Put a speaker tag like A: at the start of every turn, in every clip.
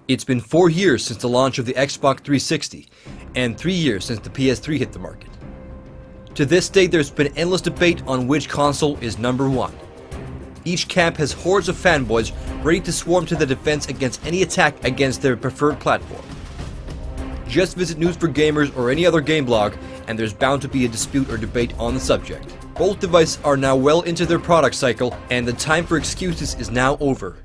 A: It's been 4 years since the launch of the Xbox 360, and 3 years since the PS3 hit the market. To this day, there's been endless debate on which console is number one. Each camp has hordes of fanboys ready to swarm to the defense against any attack against their preferred platform. Just visit News for Gamers or any other game blog, and there's bound to be a dispute or debate on the subject. Both devices are now well into their product cycle, and the time for excuses is now over.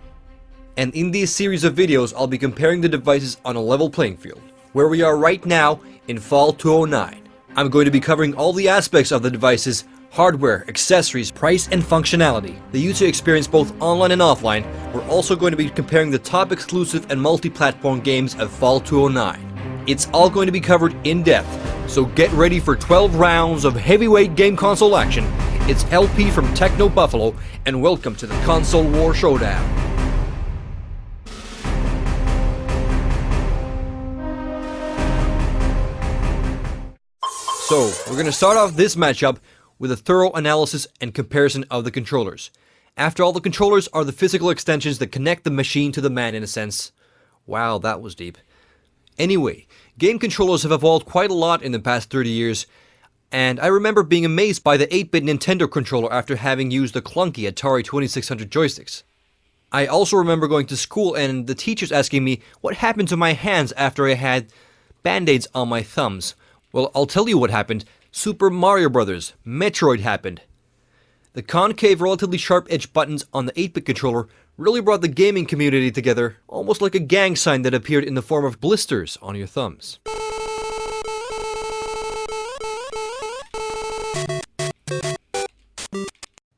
A: And in this series of videos, I'll be comparing the devices on a level playing field, where we are right now in Fall 2009. I'm going to be covering all the aspects of the devices, hardware, accessories, price, and functionality, the user experience both online and offline. We're also going to be comparing the top exclusive and multi-platform games of Fall 2009. It's all going to be covered in depth, so get ready for 12 rounds of heavyweight game console action. It's LP from Techno Buffalo, and welcome to the Console War Showdown. So, we're going to start off this matchup with a thorough analysis and comparison of the controllers. After all, the controllers are the physical extensions that connect the machine to the man in a sense. Wow, that was deep. Anyway, game controllers have evolved quite a lot in the past 30 years, and I remember being amazed by the 8-bit Nintendo controller after having used the clunky Atari 2600 joysticks. I also remember going to school and the teachers asking me what happened to my hands after I had band-aids on my thumbs. Well, I'll tell you what happened. Super Mario Bros. Metroid happened. The concave, relatively sharp-edged buttons on the 8-bit controller really brought the gaming community together, almost like a gang sign that appeared in the form of blisters on your thumbs.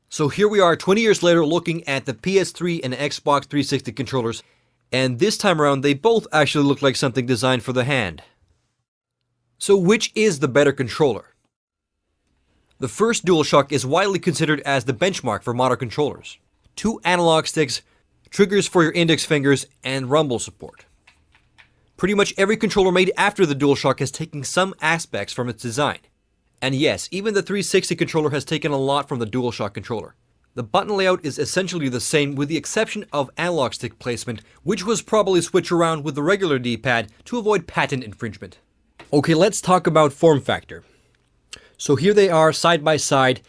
A: So here we are 20 years later looking at the PS3 and Xbox 360 controllers, and this time around they both actually look like something designed for the hand. So which is the better controller? The first DualShock is widely considered as the benchmark for modern controllers. 2 analog sticks, triggers for your index fingers, and rumble support. Pretty much every controller made after the DualShock has taken some aspects from its design. And yes, even the 360 controller has taken a lot from the DualShock controller. The button layout is essentially the same with the exception of analog stick placement, which was probably switched around with the regular D-pad to avoid patent infringement. Okay, let's talk about form factor. So here they are side by side,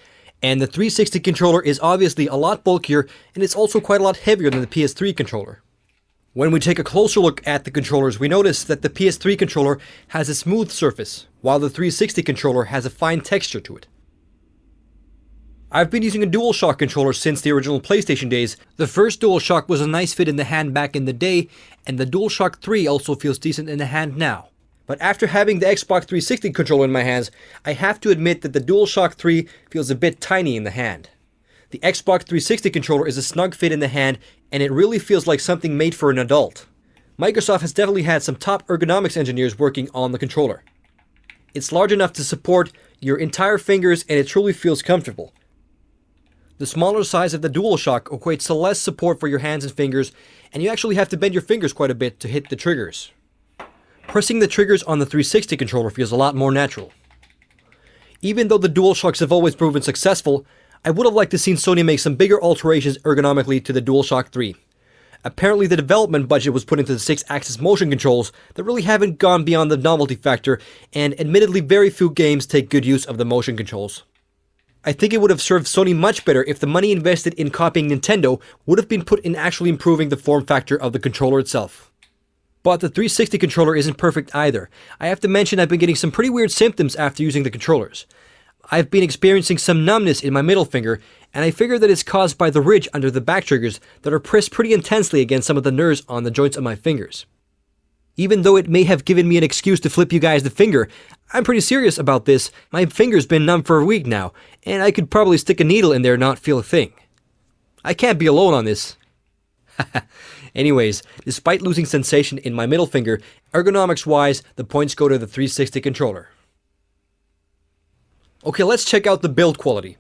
A: and the 360 controller is obviously a lot bulkier, and it's also quite a lot heavier than the PS3 controller. When we take a closer look at the controllers, we notice that the PS3 controller has a smooth surface, while the 360 controller has a fine texture to it. I've been using a DualShock controller since the original PlayStation days. The first DualShock was a nice fit in the hand back in the day, and the DualShock 3 also feels decent in the hand now. But after having the Xbox 360 controller in my hands, I have to admit that the DualShock 3 feels a bit tiny in the hand. The Xbox 360 controller is a snug fit in the hand, and it really feels like something made for an adult. Microsoft has definitely had some top ergonomics engineers working on the controller. It's large enough to support your entire fingers, and it truly feels comfortable. The smaller size of the DualShock equates to less support for your hands and fingers, and you actually have to bend your fingers quite a bit to hit the triggers. Pressing the triggers on the 360 controller feels a lot more natural. Even though the DualShocks have always proven successful, I would have liked to seen Sony make some bigger alterations ergonomically to the DualShock 3. Apparently the development budget was put into the 6-axis motion controls that really haven't gone beyond the novelty factor, and admittedly very few games take good use of the motion controls. I think it would have served Sony much better if the money invested in copying Nintendo would have been put in actually improving the form factor of the controller itself. But the 360 controller isn't perfect either. I have to mention I've been getting some pretty weird symptoms after using the controllers. I've been experiencing some numbness in my middle finger, and I figure that it's caused by the ridge under the back triggers that are pressed pretty intensely against some of the nerves on the joints of my fingers. Even though it may have given me an excuse to flip you guys the finger, I'm pretty serious about this. My finger's been numb for a week now, and I could probably stick a needle in there and not feel a thing. I can't be alone on this. Anyways, despite losing sensation in my middle finger, ergonomics-wise, the points go to the 360 controller. Okay, let's check out the build quality.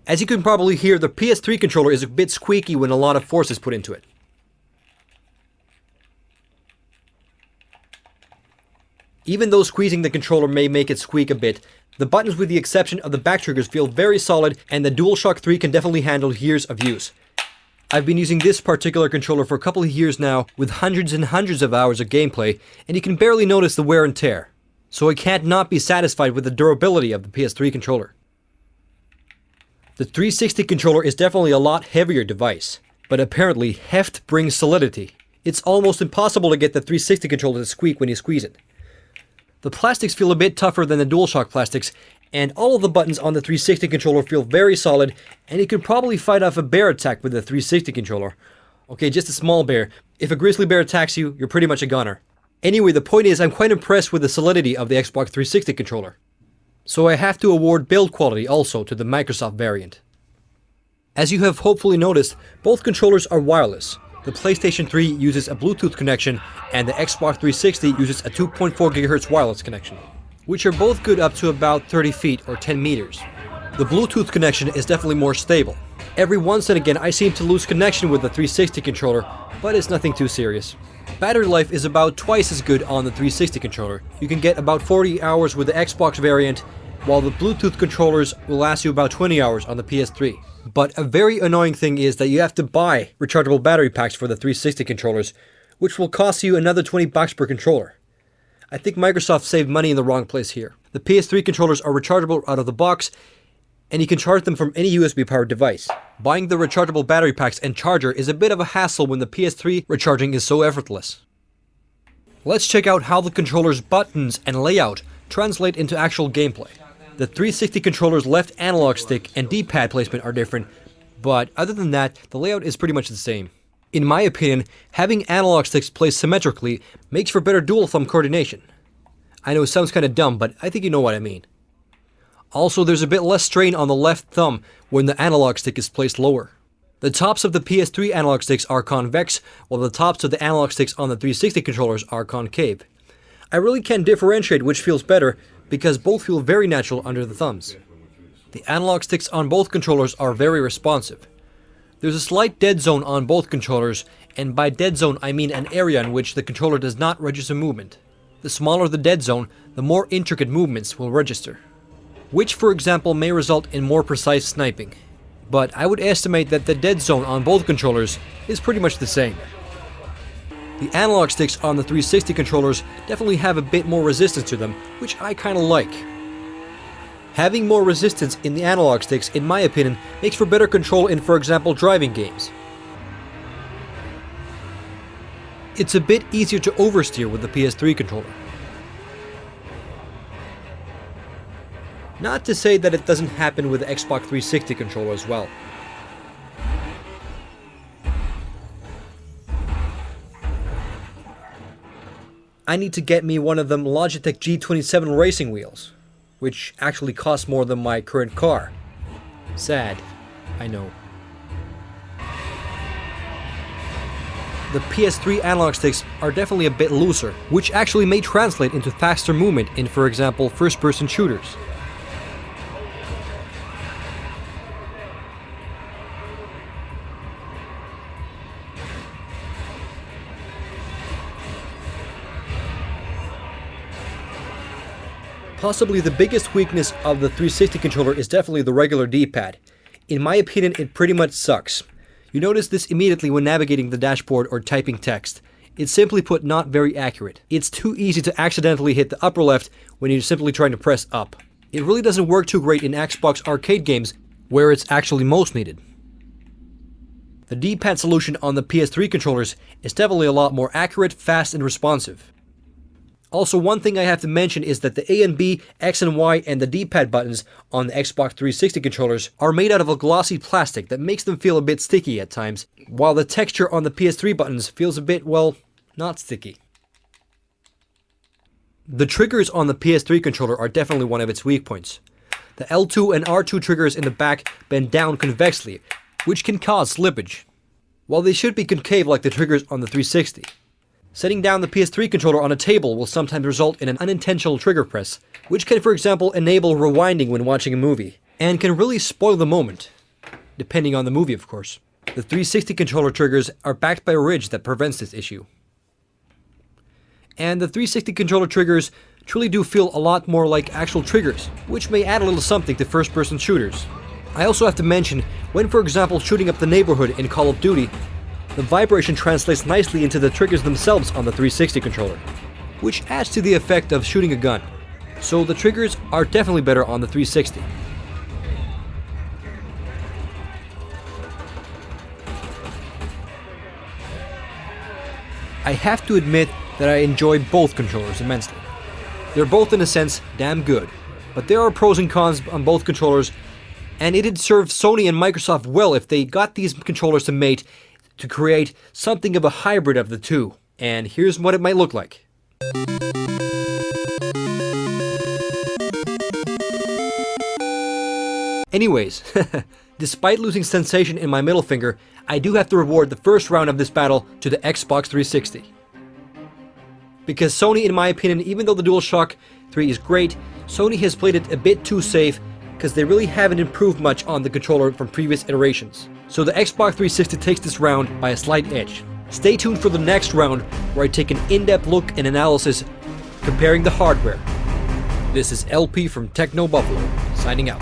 A: As you can probably hear, the PS3 controller is a bit squeaky when a lot of force is put into it. Even though squeezing the controller may make it squeak a bit, the buttons with the exception of the back triggers feel very solid, and the DualShock 3 can definitely handle years of use. I've been using this particular controller for a couple of years now with hundreds and hundreds of hours of gameplay, and you can barely notice the wear and tear. So I can't not be satisfied with the durability of the PS3 controller. The 360 controller is definitely a lot heavier device, but apparently heft brings solidity. It's almost impossible to get the 360 controller to squeak when you squeeze it. The plastics feel a bit tougher than the DualShock plastics, and all of the buttons on the 360 controller feel very solid, and you could probably fight off a bear attack with the 360 controller. Okay, just a small bear. If a grizzly bear attacks you, you're pretty much a goner. Anyway, the point is I'm quite impressed with the solidity of the Xbox 360 controller. So I have to award build quality also to the Microsoft variant. As you have hopefully noticed, both controllers are wireless. The PlayStation 3 uses a Bluetooth connection, and the Xbox 360 uses a 2.4 GHz wireless connection, which are both good up to about 30 feet or 10 meters. The Bluetooth connection is definitely more stable. Every once and again I seem to lose connection with the 360 controller, but it's nothing too serious. Battery life is about twice as good on the 360 controller. You can get about 40 hours with the Xbox variant, while the Bluetooth controllers will last you about 20 hours on the PS3. But a very annoying thing is that you have to buy rechargeable battery packs for the 360 controllers, which will cost you another $20 per controller. I think Microsoft saved money in the wrong place here. The PS3 controllers are rechargeable out of the box, and you can charge them from any USB-powered device. Buying the rechargeable battery packs and charger is a bit of a hassle when the PS3 recharging is so effortless. Let's check out how the controller's buttons and layout translate into actual gameplay. The 360 controller's left analog stick and D-pad placement are different, but other than that, the layout is pretty much the same. In my opinion, having analog sticks placed symmetrically makes for better dual thumb coordination. I know it sounds kinda dumb, but I think you know what I mean. Also, there's a bit less strain on the left thumb when the analog stick is placed lower. The tops of the PS3 analog sticks are convex, while the tops of the analog sticks on the 360 controllers are concave. I really can't differentiate which feels better, because both feel very natural under the thumbs. The analog sticks on both controllers are very responsive. There's a slight dead zone on both controllers, and by dead zone I mean an area in which the controller does not register movement. The smaller the dead zone, the more intricate movements will register, which for example may result in more precise sniping. But I would estimate that the dead zone on both controllers is pretty much the same. The analog sticks on the 360 controllers definitely have a bit more resistance to them, which I kinda like. Having more resistance in the analog sticks, in my opinion, makes for better control in, for example, driving games. It's a bit easier to oversteer with the PS3 controller. Not to say that it doesn't happen with the Xbox 360 controller as well. I need to get me one of them Logitech G27 racing wheels, which actually cost more than my current car. Sad, I know. The PS3 analog sticks are definitely a bit looser, which actually may translate into faster movement in, for example, first-person shooters. Possibly the biggest weakness of the 360 controller is definitely the regular D-pad. In my opinion, it pretty much sucks. You notice this immediately when navigating the dashboard or typing text. It's simply put not very accurate. It's too easy to accidentally hit the upper left when you're simply trying to press up. It really doesn't work too great in Xbox arcade games where it's actually most needed. The D-pad solution on the PS3 controllers is definitely a lot more accurate, fast, and responsive. Also, one thing I have to mention is that the A and B, X and Y, and the D-pad buttons on the Xbox 360 controllers are made out of a glossy plastic that makes them feel a bit sticky at times, while the texture on the PS3 buttons feels a bit, well, not sticky. The triggers on the PS3 controller are definitely one of its weak points. The L2 and R2 triggers in the back bend down convexly, which can cause slippage, while they should be concave like the triggers on the 360. Setting down the PS3 controller on a table will sometimes result in an unintentional trigger press, which can, for example, enable rewinding when watching a movie, and can really spoil the moment, depending on the movie, of course. The 360 controller triggers are backed by a ridge that prevents this issue. And the 360 controller triggers truly do feel a lot more like actual triggers, which may add a little something to first-person shooters. I also have to mention, when for example shooting up the neighborhood in Call of Duty, the vibration translates nicely into the triggers themselves on the 360 controller, which adds to the effect of shooting a gun. So the triggers are definitely better on the 360. I have to admit that I enjoy both controllers immensely. They're both in a sense damn good, but there are pros and cons on both controllers, and it'd serve Sony and Microsoft well if they got these controllers to mate to create something of a hybrid of the two. And here's what it might look like. Anyways, despite losing sensation in my middle finger, I do have to reward the first round of this battle to the Xbox 360. Because Sony, in my opinion, even though the DualShock 3 is great, Sony has played it a bit too safe because they really haven't improved much on the controller from previous iterations. So the Xbox 360 takes this round by a slight edge. Stay tuned for the next round where I take an in-depth look and analysis comparing the hardware. This is LP from Techno Buffalo, signing out.